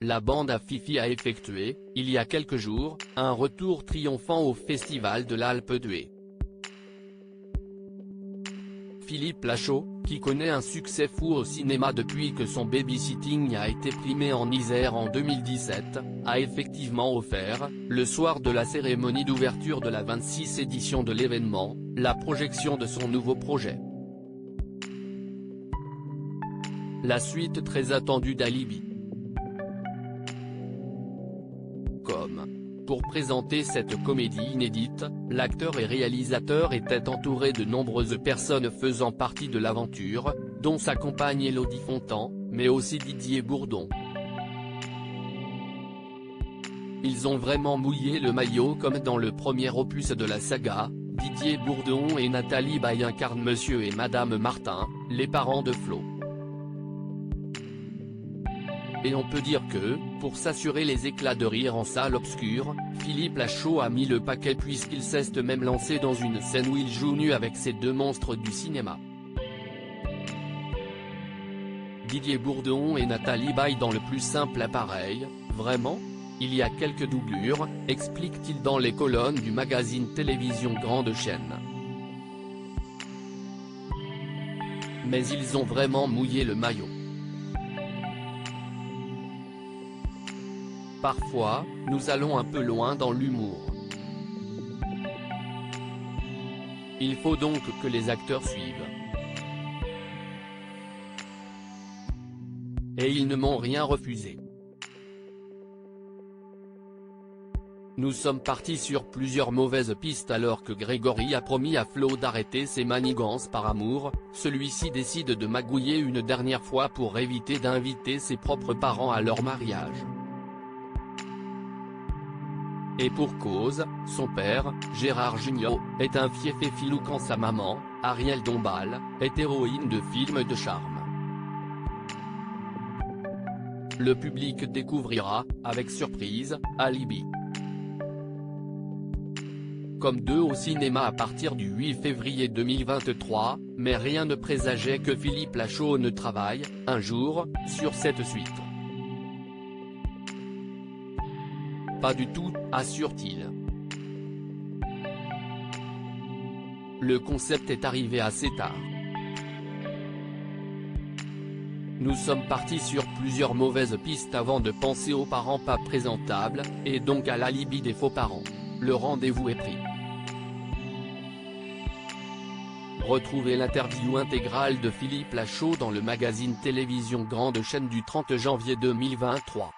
la bande à Fifi a effectué, il y a quelques jours, un retour triomphant au Festival de l'Alpe d'Huez. Philippe Lachaud, qui connaît un succès fou au cinéma depuis que son Babysitting a été primé en Isère en 2017, a effectivement offert, le soir de la cérémonie d'ouverture de la 26e édition de l'événement, la projection de son nouveau projet. La suite très attendue d'Alibi. Pour présenter cette comédie inédite, l'acteur et réalisateur était entouré de nombreuses personnes faisant partie de l'aventure, dont sa compagne Élodie Fontan, mais aussi Didier Bourdon. Ils ont vraiment mouillé le maillot comme dans le premier opus de la saga. Didier Bourdon et Nathalie Baye incarnent Monsieur et Madame Martin, les parents de Flo. Et on peut dire que, pour s'assurer les éclats de rire en salle obscure, Philippe Lachaud a mis le paquet puisqu'il s'est même lancé dans une scène où il joue nu avec ces deux monstres du cinéma. Didier Bourdon et Nathalie Baye dans le plus simple appareil, vraiment ? Il y a quelques doublures, explique-t-il dans les colonnes du magazine Télévision Grande Chaîne. Mais ils ont vraiment mouillé le maillot. Parfois, nous allons un peu loin dans l'humour. Il faut donc que les acteurs suivent. Et ils ne m'ont rien refusé. Nous sommes partis sur plusieurs mauvaises pistes alors que Grégory a promis à Flo d'arrêter ses manigances par amour, celui-ci décide de magouiller une dernière fois pour éviter d'inviter ses propres parents à leur mariage. Et pour cause, son père, Gérard Jugnot, est un fiefé filou quand sa maman, Ariel Dombal, est héroïne de films de charme. Le public découvrira, avec surprise, Alibi. Comme 2 au cinéma à partir du 8 février 2023, mais rien ne présageait que Philippe Lachaud ne travaille, un jour, sur cette suite. Pas du tout, assure-t-il. Le concept est arrivé assez tard. Nous sommes partis sur plusieurs mauvaises pistes avant de penser aux parents pas présentables, et donc à l'alibi des faux parents. Le rendez-vous est pris. Retrouvez l'interview intégrale de Philippe Lachaud dans le magazine Télévision Grande Chaîne du 30 janvier 2023.